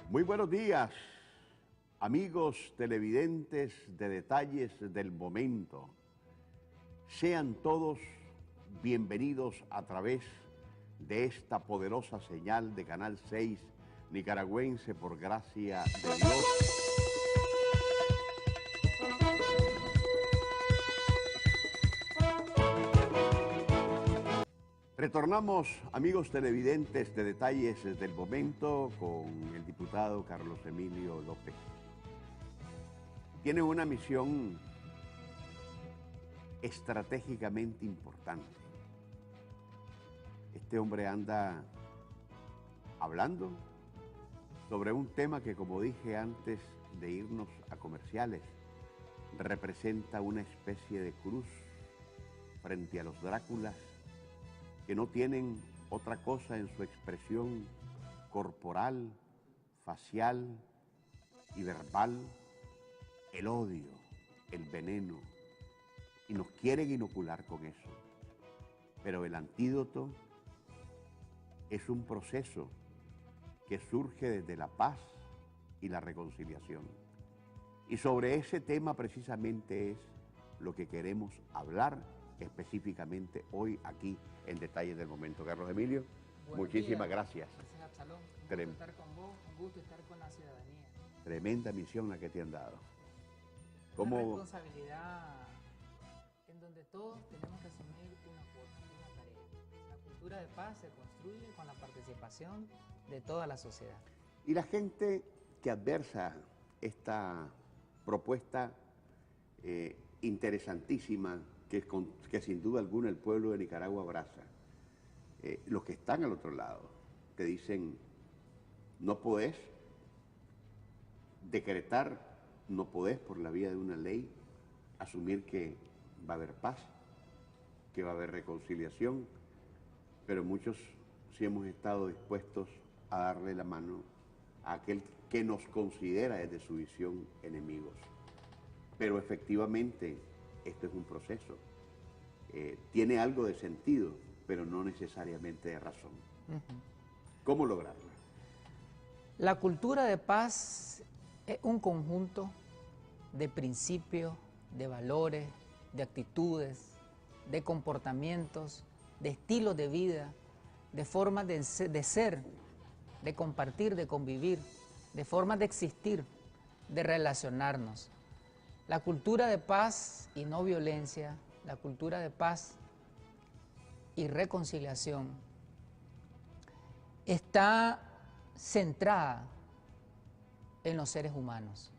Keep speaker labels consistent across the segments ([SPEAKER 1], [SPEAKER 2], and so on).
[SPEAKER 1] Muy buenos días, amigos televidentes de Detalles del Momento. Sean todos bienvenidos a través de esta poderosa señal de Canal 6 nicaragüense por gracia de Dios. Retornamos, amigos televidentes de Detalles del Momento, con el diputado Carlos Emilio López. Tiene una misión estratégicamente importante. Este hombre anda hablando sobre un tema que, como dije antes de irnos a comerciales, representa una especie de cruz frente a los Dráculas que no tienen otra cosa en su expresión corporal, facial y verbal, el odio, el veneno, y nos quieren inocular con eso. Pero el antídoto es un proceso que surge desde la paz y la reconciliación. Y sobre ese tema precisamente es lo que queremos hablar específicamente hoy aquí en Detalles del Momento. Carlos Emilio, muchísimas gracias.
[SPEAKER 2] Gracias, Absalón. Un gusto estar con vos, un gusto estar con la ciudadanía.
[SPEAKER 1] Tremenda misión la que te han dado.
[SPEAKER 2] Una responsabilidad en donde todos tenemos que asumir una cuota, una tarea. La cultura de paz se construye con la participación de toda la sociedad.
[SPEAKER 1] Y la gente que adversa esta propuesta interesantísima, que sin duda alguna el pueblo de Nicaragua abraza, los que están al otro lado te dicen: no podés decretar, no podés por la vía de una ley asumir que va a haber paz, que va a haber reconciliación, pero muchos sí hemos estado dispuestos a darle la mano a aquel que nos considera desde su visión enemigos. Pero efectivamente esto es un proceso, tiene algo de sentido, pero no necesariamente de razón. ¿Cómo lograrlo?
[SPEAKER 2] La cultura de paz es un conjunto de principios, de valores, de actitudes, de comportamientos, de estilos de vida, de formas de ser, de compartir, de convivir, de formas de existir, de relacionarnos. La cultura de paz y no violencia, la cultura de paz y reconciliación está centrada en los seres humanos,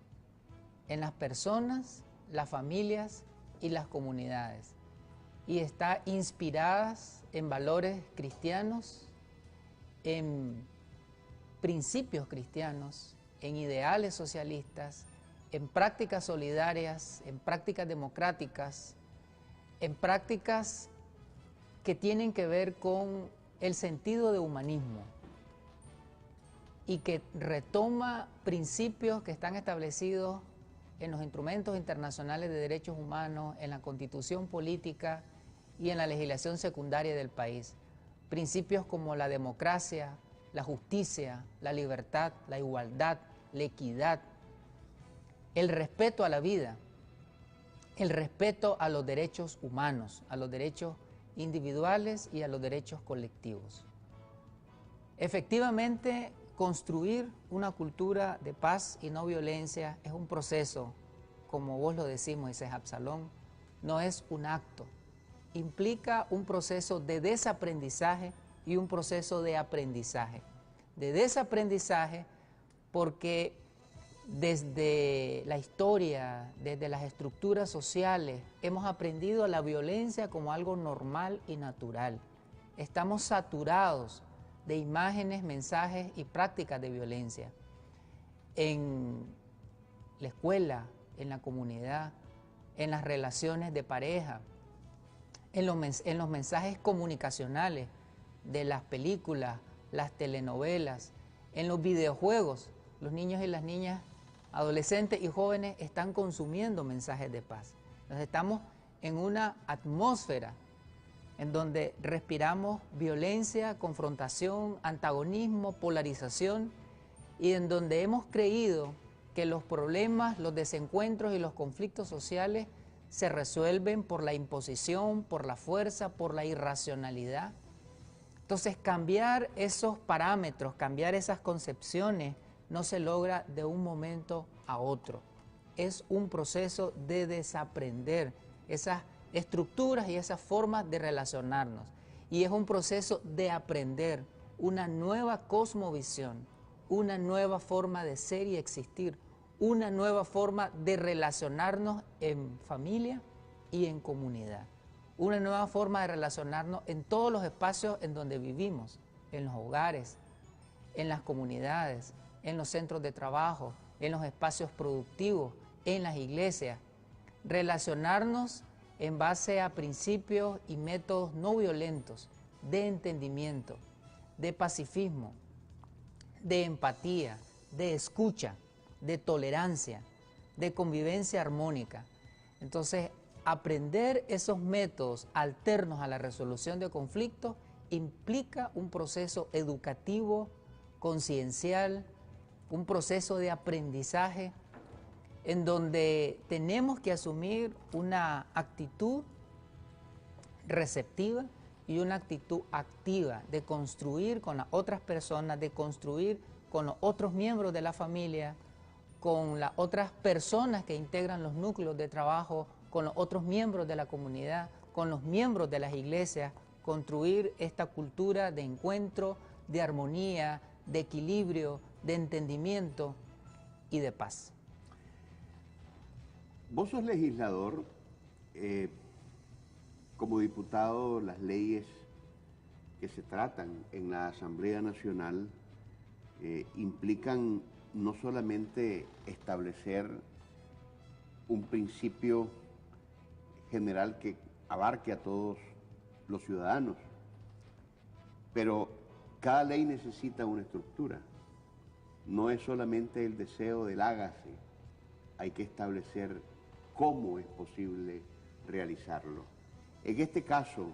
[SPEAKER 2] en las personas, las familias y las comunidades, y está inspirada en valores cristianos, en principios cristianos, en ideales socialistas, en prácticas solidarias, en prácticas democráticas, en prácticas que tienen que ver con el sentido de humanismo y que retoma principios que están establecidos en los instrumentos internacionales de derechos humanos, en la Constitución política y en la legislación secundaria del país. Principios como la democracia, la justicia, la libertad, la igualdad, la equidad, el respeto a la vida, el respeto a los derechos humanos, a los derechos individuales y a los derechos colectivos. Efectivamente, construir una cultura de paz y no violencia es un proceso, como vos lo decís, Moisés Absalón, no es un acto. Implica un proceso de desaprendizaje y un proceso de aprendizaje. De desaprendizaje porque desde la historia, desde las estructuras sociales, hemos aprendido a la violencia como algo normal y natural. Estamos saturados de imágenes, mensajes y prácticas de violencia. En la escuela, en la comunidad, en las relaciones de pareja, en los mensajes comunicacionales de las películas, las telenovelas, en los videojuegos. Los niños y las niñas, adolescentes y jóvenes están consumiendo mensajes de paz. Entonces estamos en una atmósfera en donde respiramos violencia, confrontación, antagonismo, polarización, y en donde hemos creído que los problemas, los desencuentros y los conflictos sociales se resuelven por la imposición, por la fuerza, por la irracionalidad. Entonces, cambiar esos parámetros, cambiar esas concepciones, no se logra de un momento a otro. Es un proceso de desaprender esas estructuras y esas formas de relacionarnos. Y es un proceso de aprender una nueva cosmovisión, una nueva forma de ser y existir, una nueva forma de relacionarnos en familia y en comunidad, una nueva forma de relacionarnos en todos los espacios en donde vivimos, en los hogares, en las comunidades, en los centros de trabajo, en los espacios productivos, en las iglesias. Relacionarnos en base a principios y métodos no violentos, de entendimiento, de pacifismo, de empatía, de escucha, de tolerancia, de convivencia armónica. Entonces, aprender esos métodos alternos a la resolución de conflictos implica un proceso educativo, conciencial, un proceso de aprendizaje en donde tenemos que asumir una actitud receptiva y una actitud activa de construir con las otras personas, de construir con los otros miembros de la familia, con las otras personas que integran los núcleos de trabajo, con los otros miembros de la comunidad, con los miembros de las iglesias, construir esta cultura de encuentro, de armonía, de equilibrio, de entendimiento y de paz.
[SPEAKER 1] Vos sos legislador, como diputado, las leyes que se tratan en la Asamblea Nacional implican no solamente establecer un principio general que abarque a todos los ciudadanos, pero cada ley necesita una estructura. No es solamente el deseo del hágase, hay que establecer cómo es posible realizarlo. En este caso,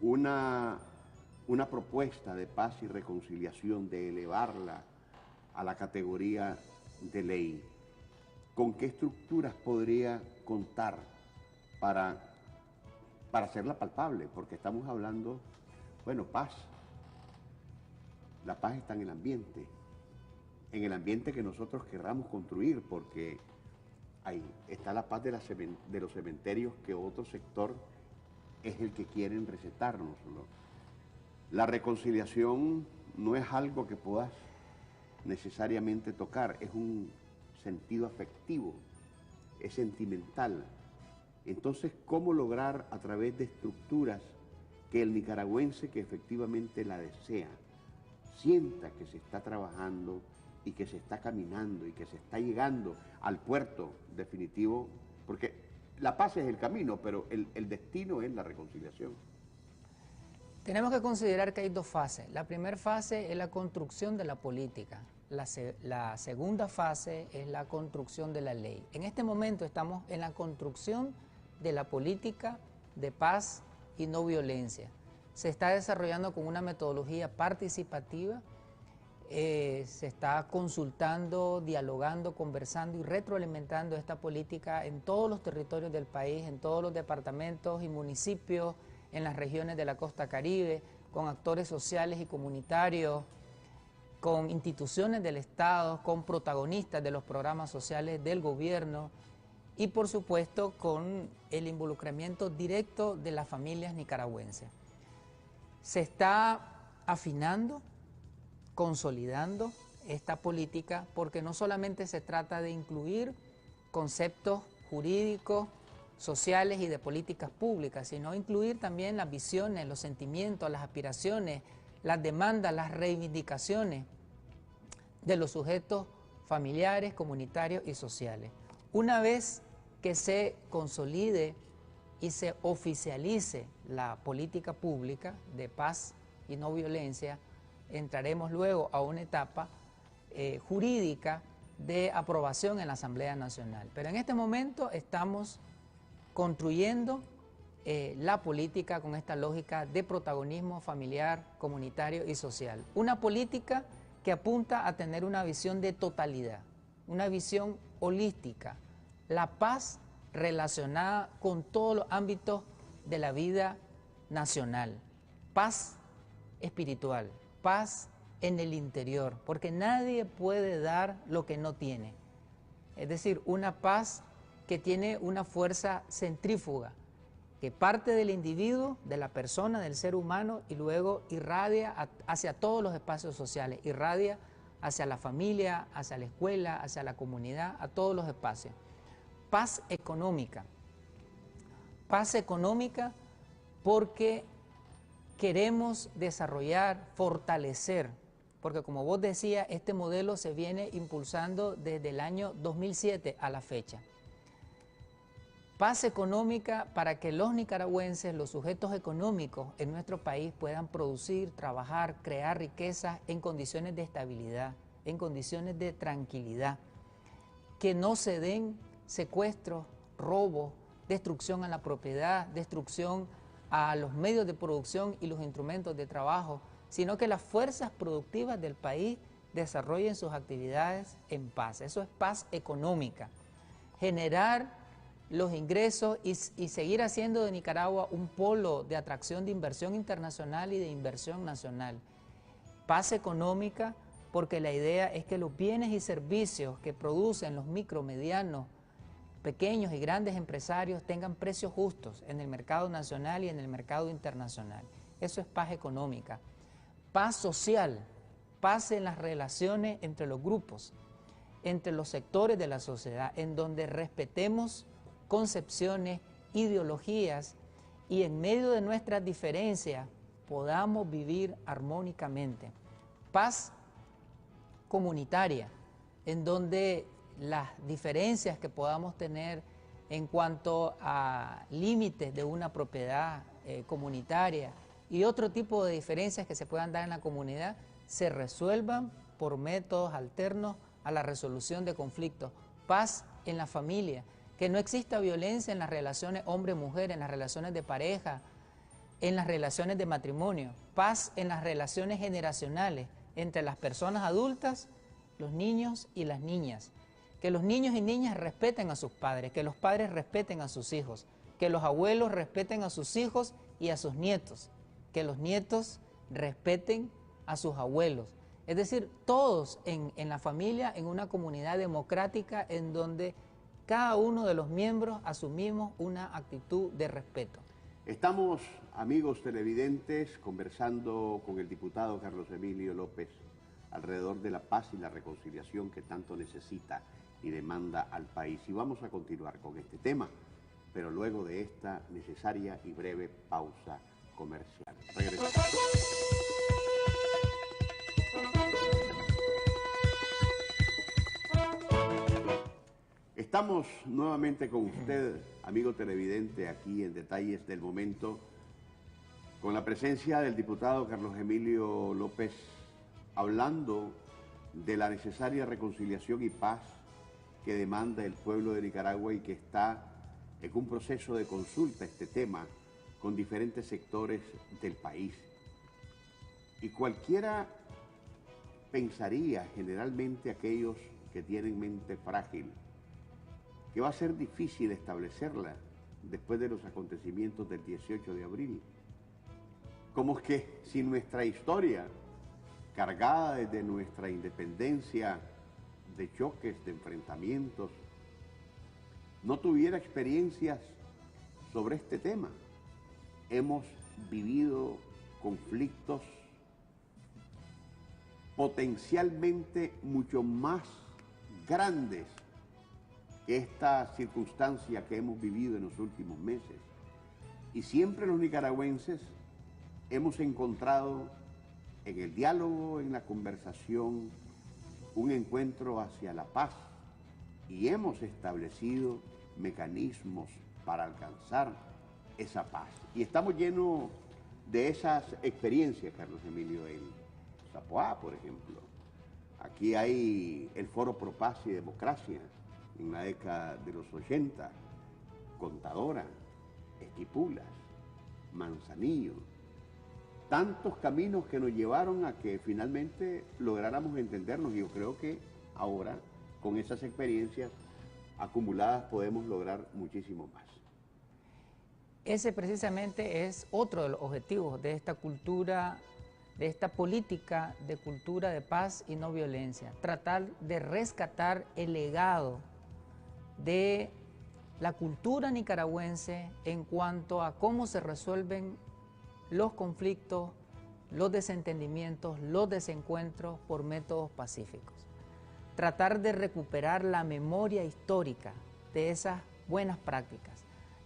[SPEAKER 1] una propuesta de paz y reconciliación, de elevarla a la categoría de ley, ¿con qué estructuras podría contar para hacerla palpable? Porque estamos hablando, bueno, paz. La paz está en el ambiente que nosotros querramos construir, porque ahí está la paz de los cementerios que otro sector es el que quieren recetarnos, ¿no? La reconciliación no es algo que puedas necesariamente tocar, es un sentido afectivo, es sentimental. Entonces, ¿cómo lograr a través de estructuras que el nicaragüense que efectivamente la desea sienta que se está trabajando y que se está caminando y que se está llegando al puerto definitivo? Porque la paz es el camino, pero el destino es la reconciliación.
[SPEAKER 2] Tenemos que considerar que hay dos fases. La primera fase es la construcción de la política. La segunda fase es la construcción de la ley. En este momento estamos en la construcción de la política de paz y no violencia. Se está desarrollando con una metodología participativa, se está consultando, dialogando, conversando y retroalimentando esta política en todos los territorios del país, en todos los departamentos y municipios, en las regiones de la costa caribe, con actores sociales y comunitarios, con instituciones del Estado, con protagonistas de los programas sociales del gobierno y por supuesto con el involucramiento directo de las familias nicaragüenses. Se está afinando, consolidando esta política porque no solamente se trata de incluir conceptos jurídicos, sociales y de políticas públicas, sino incluir también las visiones, los sentimientos, las aspiraciones, las demandas, las reivindicaciones de los sujetos familiares, comunitarios y sociales. Una vez que se consolide y se oficialice la política pública de paz y no violencia, entraremos luego a una etapa jurídica de aprobación en la Asamblea Nacional. Pero en este momento estamos construyendo la política con esta lógica de protagonismo familiar, comunitario y social. Una política que apunta a tener una visión de totalidad, una visión holística, la paz relacionada con todos los ámbitos de la vida nacional, paz espiritual, paz en el interior, porque nadie puede dar lo que no tiene. Es decir, una paz que tiene una fuerza centrífuga, que parte del individuo, de la persona, del ser humano, y luego irradia hacia todos los espacios sociales, irradia hacia la familia, hacia la escuela, hacia la comunidad, a todos los espacios. Paz económica porque queremos desarrollar, fortalecer, porque como vos decías, este modelo se viene impulsando desde el año 2007 a la fecha. Paz económica para que los nicaragüenses, los sujetos económicos en nuestro país puedan producir, trabajar, crear riquezas en condiciones de estabilidad, en condiciones de tranquilidad, que no se den secuestros, robos, destrucción a la propiedad, destrucción a los medios de producción y los instrumentos de trabajo, sino que las fuerzas productivas del país desarrollen sus actividades en paz. Eso es paz económica. Generar los ingresos y seguir haciendo de Nicaragua un polo de atracción de inversión internacional y de inversión nacional. Paz económica porque la idea es que los bienes y servicios que producen los micro, medianos, pequeños y grandes empresarios tengan precios justos en el mercado nacional y en el mercado internacional. Eso es paz económica. Paz social, paz en las relaciones entre los grupos, entre los sectores de la sociedad, en donde respetemos concepciones, ideologías y en medio de nuestras diferencias podamos vivir armónicamente. Paz comunitaria, en donde las diferencias que podamos tener en cuanto a límites de una propiedad comunitaria y otro tipo de diferencias que se puedan dar en la comunidad se resuelvan por métodos alternos a la resolución de conflictos. Paz en la familia, que no exista violencia en las relaciones hombre-mujer, en las relaciones de pareja, en las relaciones de matrimonio. Paz en las relaciones generacionales entre las personas adultas, los niños y las niñas. Que los niños y niñas respeten a sus padres, que los padres respeten a sus hijos, que los abuelos respeten a sus hijos y a sus nietos, que los nietos respeten a sus abuelos. Es decir, todos en la familia, en una comunidad democrática en donde cada uno de los miembros asumimos una actitud de respeto.
[SPEAKER 1] Estamos, amigos televidentes, conversando con el diputado Carlos Emilio López alrededor de la paz y la reconciliación que tanto necesita y demanda al país. Y vamos a continuar con este tema, pero luego de esta necesaria y breve pausa comercial. Regresamos. Estamos nuevamente con usted, amigo televidente, aquí en Detalles del Momento, con la presencia del diputado Carlos Emilio López, hablando de la necesaria reconciliación y paz que demanda el pueblo de Nicaragua y que está en un proceso de consulta este tema con diferentes sectores del país. Y cualquiera pensaría, generalmente aquellos que tienen mente frágil, que va a ser difícil establecerla después de los acontecimientos del 18 de abril. Como que si nuestra historia, cargada desde nuestra independencia de choques, de enfrentamientos, no tuviera experiencias sobre este tema. Hemos vivido conflictos potencialmente mucho más grandes que esta circunstancia que hemos vivido en los últimos meses. Y siempre los nicaragüenses hemos encontrado en el diálogo, en la conversación, un encuentro hacia la paz y hemos establecido mecanismos para alcanzar esa paz. Y estamos llenos de esas experiencias, Carlos Emilio, en Zapoá, por ejemplo. Aquí hay el Foro Pro Paz y Democracia, en la década de los 80, Contadora, Esquipulas, Manzanillo, tantos caminos que nos llevaron a que finalmente lográramos entendernos. Y yo creo que ahora, con esas experiencias acumuladas, podemos lograr muchísimo más.
[SPEAKER 2] Ese precisamente es otro de los objetivos de esta cultura, de esta política de cultura de paz y no violencia. Tratar de rescatar el legado de la cultura nicaragüense en cuanto a cómo se resuelven los conflictos, los desentendimientos, los desencuentros por métodos pacíficos. Tratar de recuperar la memoria histórica de esas buenas prácticas.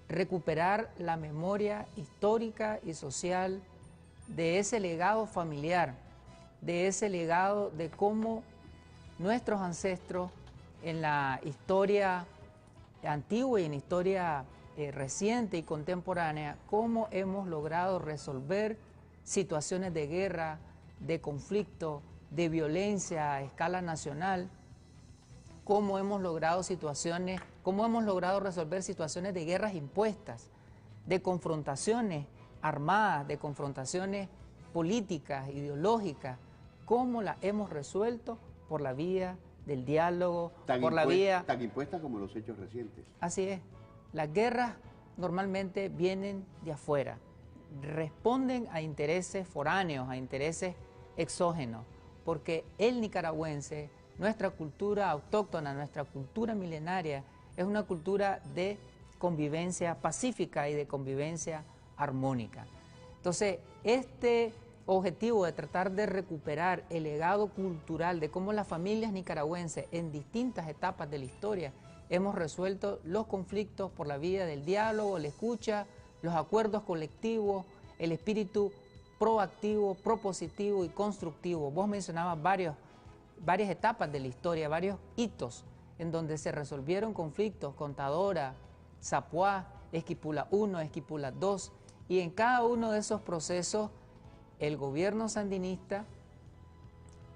[SPEAKER 2] Recuperar la memoria histórica y social de ese legado familiar, de ese legado de cómo nuestros ancestros en la historia antigua y en la historia reciente y contemporánea, cómo hemos logrado resolver situaciones de guerra, de conflicto, de violencia a escala nacional, cómo hemos logrado resolver situaciones de guerras impuestas, de confrontaciones armadas, de confrontaciones políticas, ideológicas, cómo las hemos resuelto por la vía del diálogo,
[SPEAKER 1] tan impuesta como los hechos recientes.
[SPEAKER 2] Así es. Las guerras normalmente vienen de afuera, responden a intereses foráneos, a intereses exógenos, porque el nicaragüense, nuestra cultura autóctona, nuestra cultura milenaria, es una cultura de convivencia pacífica y de convivencia armónica. Entonces, este objetivo de tratar de recuperar el legado cultural de cómo las familias nicaragüenses en distintas etapas de la historia hemos resuelto los conflictos por la vía del diálogo, la escucha, los acuerdos colectivos, el espíritu proactivo, propositivo y constructivo. Vos mencionabas varias etapas de la historia, varios hitos en donde se resolvieron conflictos, Contadora, Zapuá, Esquipula I, Esquipula II, y en cada uno de esos procesos el gobierno sandinista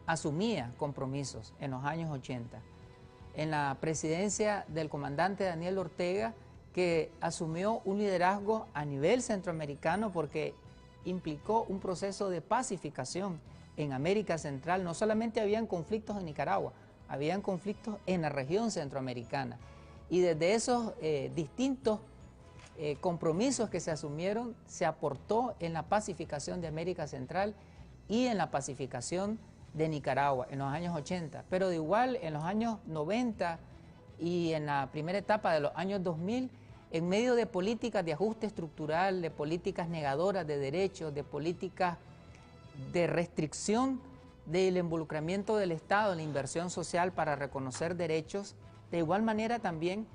[SPEAKER 2] asumía compromisos en los años 80. En la presidencia del comandante Daniel Ortega, que asumió un liderazgo a nivel centroamericano porque implicó un proceso de pacificación en América Central. No solamente habían conflictos en Nicaragua, habían conflictos en la región centroamericana. Y desde esos distintos compromisos que se asumieron, se aportó en la pacificación de América Central y en la pacificación de Nicaragua en los años 80. Pero de igual en los años 90 y en la primera etapa de los años 2000, en medio de políticas de ajuste estructural, de políticas negadoras de derechos, de políticas de restricción del involucramiento del Estado en la inversión social para reconocer derechos, de igual manera también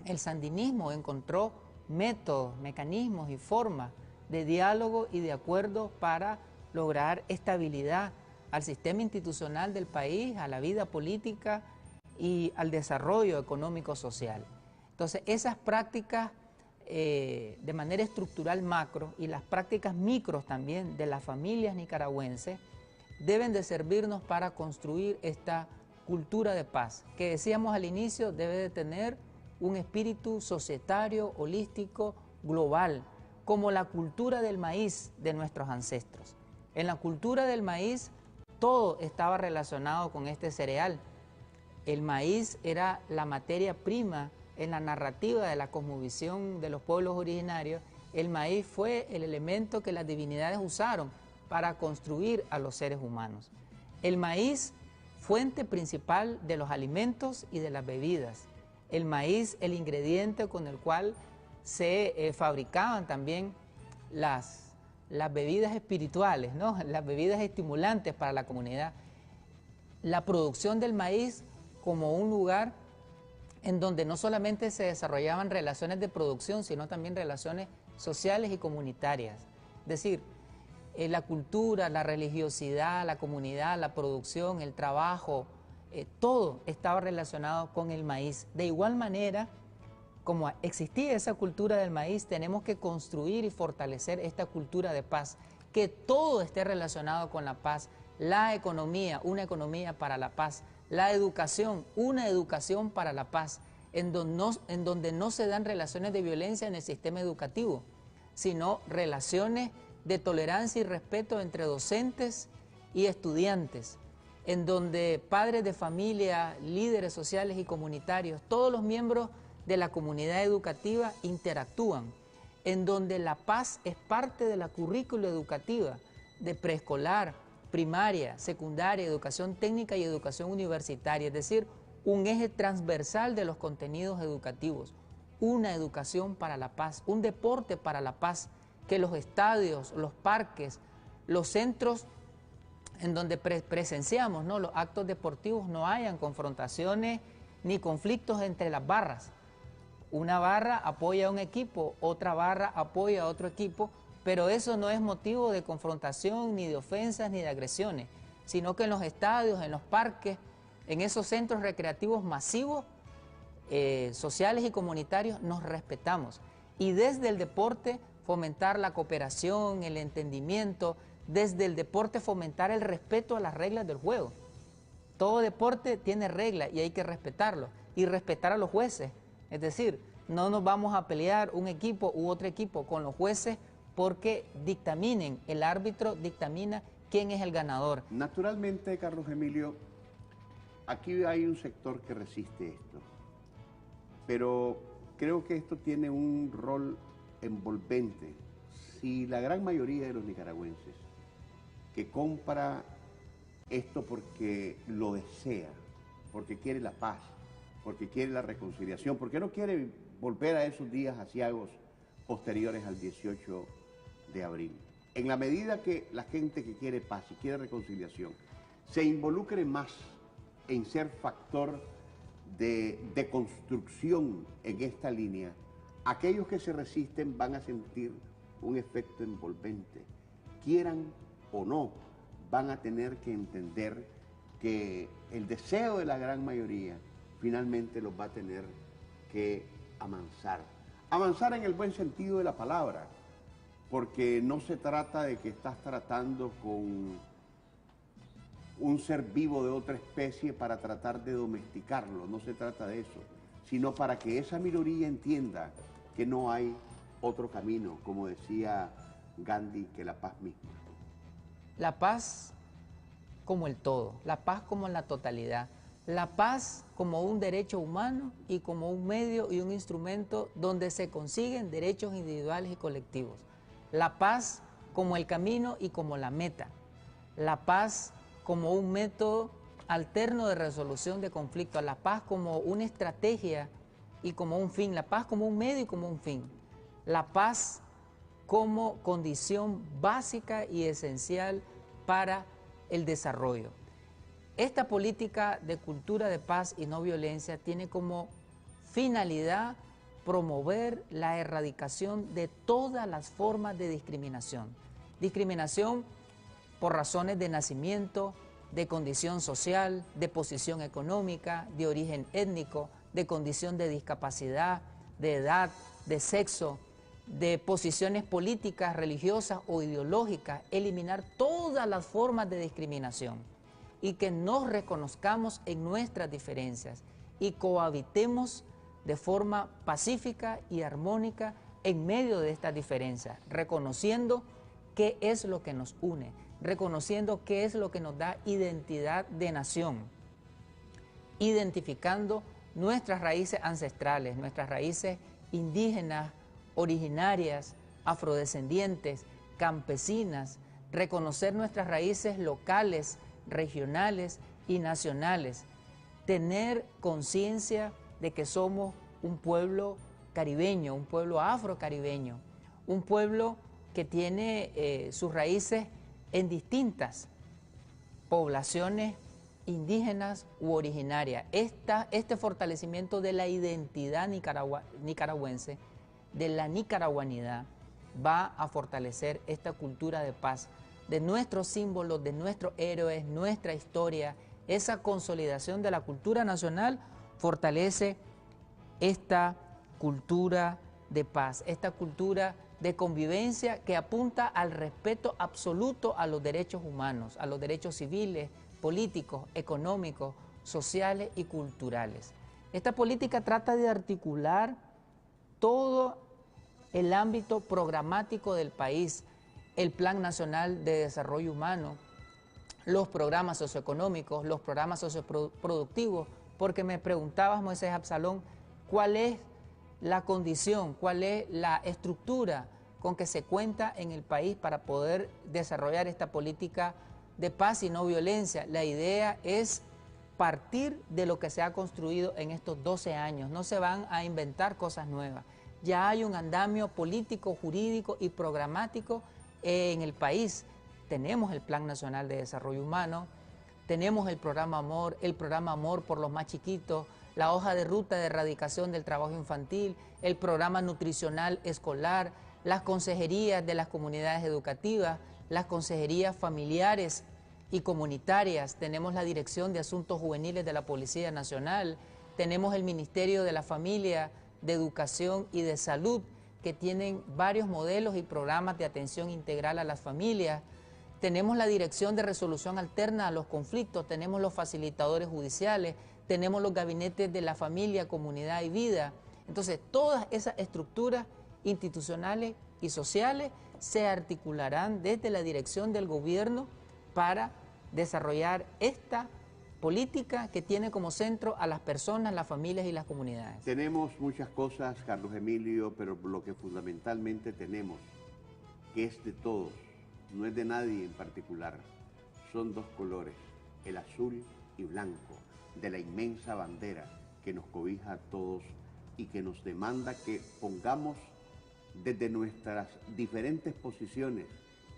[SPEAKER 2] el sandinismo encontró métodos, mecanismos y formas de diálogo y de acuerdo para lograr estabilidad al sistema institucional del país, a la vida política y al desarrollo económico-social. Entonces, esas prácticas de manera estructural macro y las prácticas micros también de las familias nicaragüenses deben de servirnos para construir esta cultura de paz, que decíamos al inicio debe de tener un espíritu societario, holístico, global, como la cultura del maíz de nuestros ancestros. En la cultura del maíz todo estaba relacionado con este cereal. El maíz era la materia prima en la narrativa de la cosmovisión de los pueblos originarios. El maíz fue el elemento que las divinidades usaron para construir a los seres humanos. El maíz, fuente principal de los alimentos y de las bebidas. El maíz, el ingrediente con el cual se fabricaban también las bebidas espirituales, ¿no? Las bebidas estimulantes para la comunidad. La producción del maíz como un lugar en donde no solamente se desarrollaban relaciones de producción, sino también relaciones sociales y comunitarias. Es decir, la cultura, la religiosidad, la comunidad, la producción, el trabajo, todo estaba relacionado con el maíz. De igual manera, como existía esa cultura del maíz, tenemos que construir y fortalecer esta cultura de paz, que todo esté relacionado con la paz, la economía, una economía para la paz, la educación, una educación para la paz, en donde no se dan relaciones de violencia en el sistema educativo, sino relaciones de tolerancia y respeto entre docentes y estudiantes, en donde padres de familia, líderes sociales y comunitarios, todos los miembros de la comunidad educativa interactúan, en donde la paz es parte de la currícula educativa de preescolar, primaria, secundaria, educación técnica y educación universitaria, es decir, un eje transversal de los contenidos educativos, una educación para la paz, un deporte para la paz, que los estadios, los parques, los centros en donde presenciamos, ¿no?, los actos deportivos, no hayan confrontaciones ni conflictos entre las barras. Una barra apoya a un equipo, otra barra apoya a otro equipo, pero eso no es motivo de confrontación, ni de ofensas, ni de agresiones, sino que en los estadios, en los parques, en esos centros recreativos masivos, sociales y comunitarios, nos respetamos. Y desde el deporte fomentar la cooperación, el entendimiento, desde el deporte fomentar el respeto a las reglas del juego. Todo deporte tiene reglas y hay que respetarlo, y respetar a los jueces. Es decir, no nos vamos a pelear un equipo u otro equipo con los jueces porque dictaminen, el árbitro dictamina quién es el ganador.
[SPEAKER 1] Naturalmente, Carlos Emilio, aquí hay un sector que resiste esto, pero creo que esto tiene un rol envolvente. Si la gran mayoría de los nicaragüenses que compra esto porque lo desea, porque quiere la paz, porque quiere la reconciliación, porque no quiere volver a esos días aciagos posteriores al 18 de abril. En la medida que la gente que quiere paz y quiere reconciliación se involucre más en ser factor de construcción en esta línea, aquellos que se resisten van a sentir un efecto envolvente. Quieran o no, van a tener que entender que el deseo de la gran mayoría finalmente los va a tener que amansar. Amansar en el buen sentido de la palabra, porque no se trata de que estás tratando con un ser vivo de otra especie para tratar de domesticarlo, no se trata de eso, sino para que esa minoría entienda que no hay otro camino, como decía Gandhi, que la paz misma.
[SPEAKER 2] La paz como el todo, la paz como la totalidad, la paz como un derecho humano y como un medio y un instrumento donde se consiguen derechos individuales y colectivos. La paz como el camino y como la meta. La paz como un método alterno de resolución de conflictos. La paz como una estrategia y como un fin. La paz como un medio y como un fin. La paz como condición básica y esencial para el desarrollo. Esta política de cultura de paz y no violencia tiene como finalidad promover la erradicación de todas las formas de discriminación. Discriminación por razones de nacimiento, de condición social, de posición económica, de origen étnico, de condición de discapacidad, de edad, de sexo, de posiciones políticas, religiosas o ideológicas, eliminar todas las formas de discriminación y que nos reconozcamos en nuestras diferencias y cohabitemos de forma pacífica y armónica en medio de estas diferencias, reconociendo qué es lo que nos une, reconociendo qué es lo que nos da identidad de nación, identificando nuestras raíces ancestrales, nuestras raíces indígenas, originarias, afrodescendientes, campesinas, reconocer nuestras raíces locales, regionales y nacionales, tener conciencia de que somos un pueblo caribeño, un pueblo afrocaribeño, un pueblo que tiene sus raíces en distintas poblaciones indígenas u originarias. Este fortalecimiento de la identidad nicaragüense, de la nicaragüanidad, va a fortalecer esta cultura de paz, de nuestros símbolos, de nuestros héroes, nuestra historia. Esa consolidación de la cultura nacional fortalece esta cultura de paz, esta cultura de convivencia que apunta al respeto absoluto a los derechos humanos, a los derechos civiles, políticos, económicos, sociales y culturales. Esta política trata de articular todo el ámbito programático del país el Plan Nacional de Desarrollo Humano, los programas socioeconómicos, los programas socioproductivos, porque me preguntabas, Moisés Absalón, ¿cuál es la condición, cuál es la estructura con que se cuenta en el país para poder desarrollar esta política de paz y no violencia? La idea es partir de lo que se ha construido en estos 12 años. No se van a inventar cosas nuevas. Ya hay un andamio político, jurídico y programático en el país. Tenemos el Plan Nacional de Desarrollo Humano, tenemos el programa Amor por los más chiquitos, la hoja de ruta de erradicación del trabajo infantil, el programa nutricional escolar, las consejerías de las comunidades educativas, las consejerías familiares y comunitarias, tenemos la Dirección de Asuntos Juveniles de la Policía Nacional, tenemos el Ministerio de la Familia, de Educación y de Salud, que tienen varios modelos y programas de atención integral a las familias. Tenemos la Dirección de Resolución Alterna a los Conflictos, tenemos los facilitadores judiciales, tenemos los gabinetes de la familia, comunidad y vida. Entonces, todas esas estructuras institucionales y sociales se articularán desde la dirección del gobierno para desarrollar esta política que tiene como centro a las personas, las familias y las comunidades.
[SPEAKER 1] Tenemos muchas cosas, Carlos Emilio, pero lo que fundamentalmente tenemos, que es de todos, no es de nadie en particular, son dos colores, el azul y blanco, de la inmensa bandera que nos cobija a todos y que nos demanda que pongamos desde nuestras diferentes posiciones,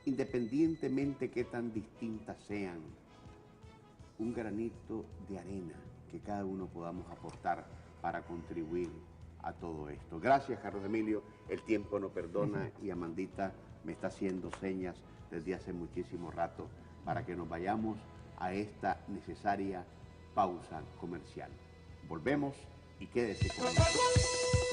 [SPEAKER 1] independientemente que tan distintas sean, un granito de arena que cada uno podamos aportar para contribuir a todo esto. Gracias, Carlos Emilio. El tiempo no perdona y Amandita me está haciendo señas desde hace muchísimo rato para que nos vayamos a esta necesaria pausa comercial. Volvemos y quédese con nosotros.